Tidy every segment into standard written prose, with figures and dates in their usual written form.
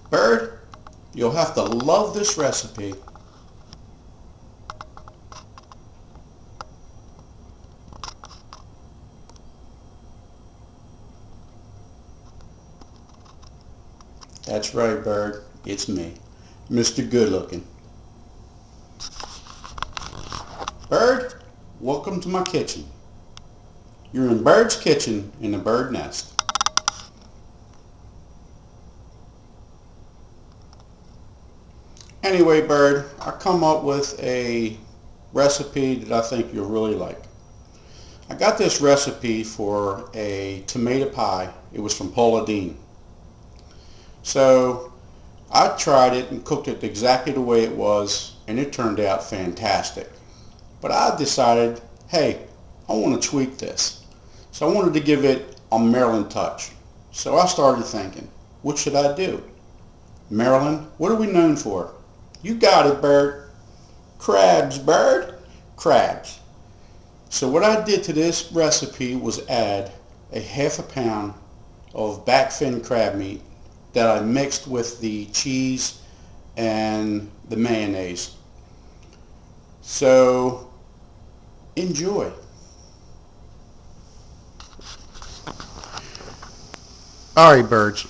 Bird, you'll have to love this recipe. That's right, Bird. It's me, Mr. Good Looking. Bird, welcome to my kitchen. You're in Bird's kitchen in the bird nest. Anyway, Bird, I come up with a recipe that I think you'll really like. I got this recipe for a tomato pie. It was from Paula Deen. So I tried it and cooked it exactly the way it was, and it turned out fantastic. But I decided, hey, I want to tweak this. So I wanted to give it a Maryland touch. So I started thinking, what should I do? Maryland, what are we known for? You got it, Bird. Crabs, Bird. Crabs. So what I did to this recipe was add a half a pound of back fin crab meat that I mixed with the cheese and the mayonnaise. So enjoy. Alright, birds,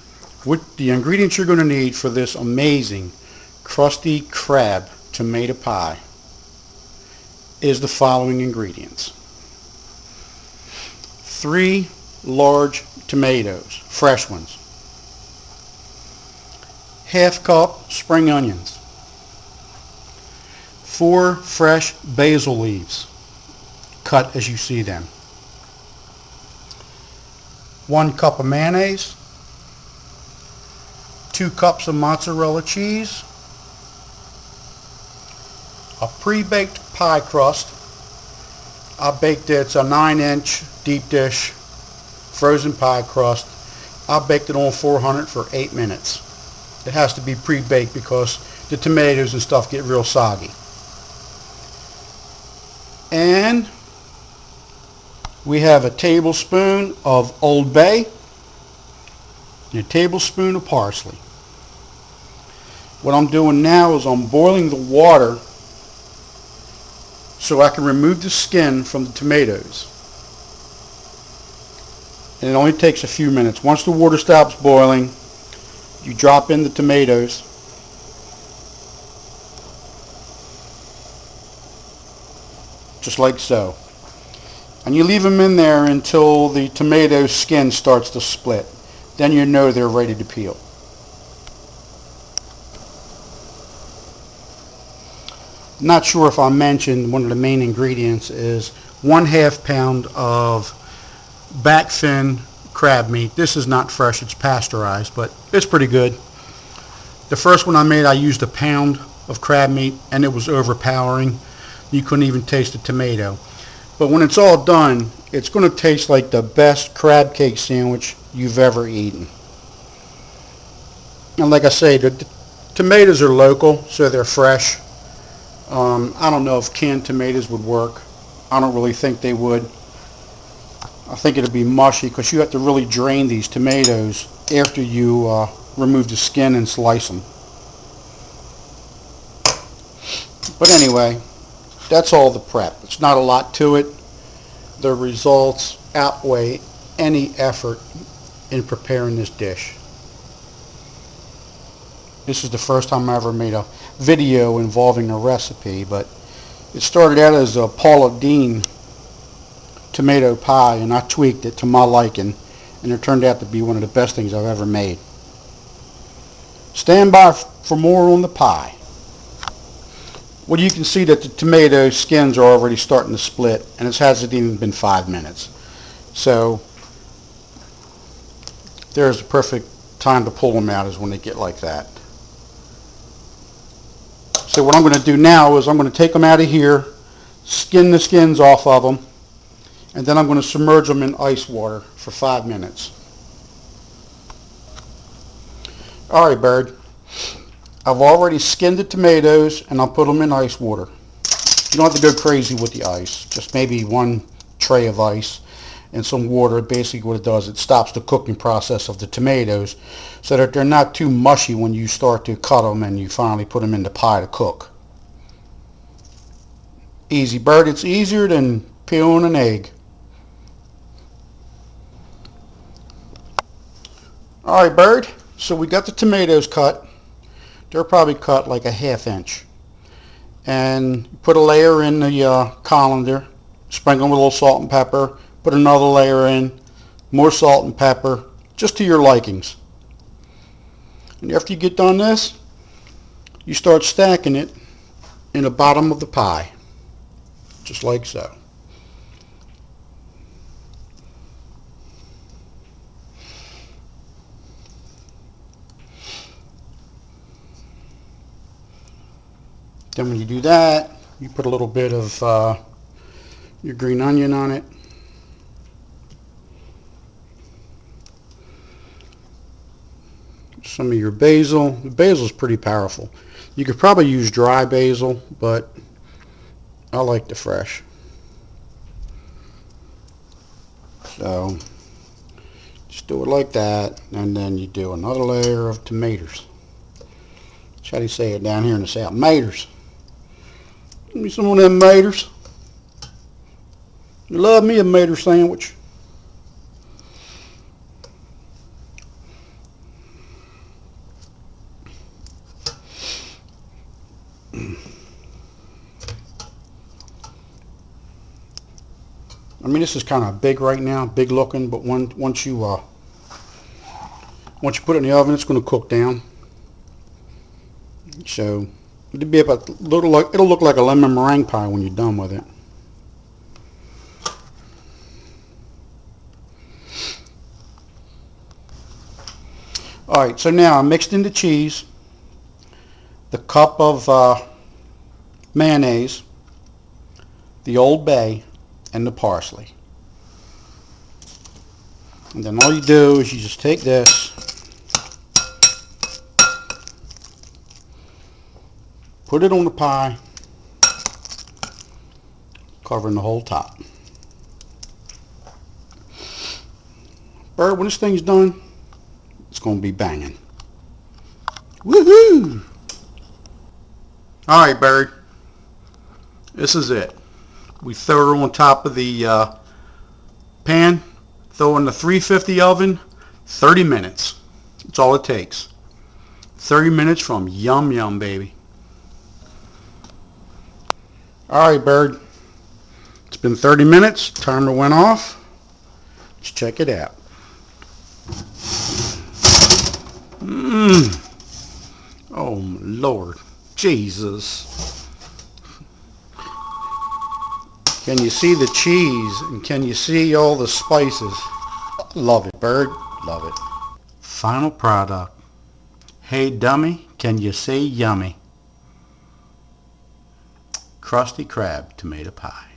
what the ingredients you're going to need for this amazing Krusty crab tomato pie is the following ingredients. 3 large tomatoes, fresh ones. Half cup spring onions. 4 fresh basil leaves, cut as you see them. 1 cup of mayonnaise. 2 cups of mozzarella cheese. A pre-baked pie crust. I baked it. It's a 9-inch deep dish frozen pie crust. I baked it on 400 for 8 minutes. It has to be pre-baked because the tomatoes and stuff get real soggy. And we have a tablespoon of Old Bay and a tablespoon of parsley. What I'm doing now is I'm boiling the water so I can remove the skin from the tomatoes. And it only takes a few minutes. Once the water stops boiling, you drop in the tomatoes. Just like so. And you leave them in there until the tomato skin starts to split. Then you know they're ready to peel. Not sure if I mentioned one of the main ingredients is 1/2 pound of back fin crab meat. This is not fresh, it's pasteurized, but it's pretty good. The first one I made, I used a pound of crab meat and it was overpowering. You couldn't even taste the tomato. But when it's all done, it's going to taste like the best crab cake sandwich you've ever eaten. And like I say, the tomatoes are local, so they're fresh. I don't know if canned tomatoes would work. I don't really think they would. I think it'd be mushy because you have to really drain these tomatoes after you remove the skin and slice them. But anyway, that's all the prep. It's not a lot to it. The results outweigh any effort in preparing this dish. This is the first time I ever made a video involving a recipe, but it started out as a Paula Deen tomato pie, and I tweaked it to my liking, and it turned out to be one of the best things I've ever made. Stand by for more on the pie. Well, you can see that the tomato skins are already starting to split, and it hasn't even been 5 minutes. So there's the perfect time to pull them out, is when they get like that. So what I'm going to do now is I'm going to take them out of here, skin the skins off of them, and then I'm going to submerge them in ice water for 5 minutes. Alright, bird. I've already skinned the tomatoes and I'll put them in ice water. You don't have to go crazy with the ice, just maybe 1 tray of ice. and some water. Basically what it does, it stops the cooking process of the tomatoes so that they're not too mushy when you start to cut them and you finally put them in the pie to cook. Easy, Bert. It's easier than peeling an egg. Alright, Bird, so we got the tomatoes cut. They're probably cut like a 1/2 inch. And put a layer in the colander, sprinkle them with a little salt and pepper, put another layer in, more salt and pepper, just to your likings. And after you get done this, you start stacking it in the bottom of the pie, just like so. Then when you do that, you put a little bit of your green onion on it. Some of your basil. The basil is pretty powerful. You could probably use dry basil, but I like the fresh. So just do it like that, and then you do another layer of tomatoes. How do you say it down here in the South? Maters. Give me some of them maters. You love me a mater sandwich. I mean, this is kind of big right now, big looking, but once you put it in the oven, it's going to cook down. So it'll be about it'll look like a lemon meringue pie when you're done with it. All right, so now I mixed in the cheese, the cup of mayonnaise, the Old Bay, and the parsley. And then all you do is you just take this, put it on the pie, covering the whole top. Bird, when this thing's done, it's going to be banging. Woohoo! Alright, Bird. This is it. We throw it on top of the pan, throw it in the 350 oven, 30 minutes. That's all it takes. 30 minutes from yum yum, baby. Alright, Bird. It's been 30 minutes. Timer went off. Let's check it out. Oh, Lord. Jesus. Can you see the cheese? And can you see all the spices? Love it, Bird. Love it. Final product. Hey, dummy, can you say yummy? Krusty Krab tomato pie.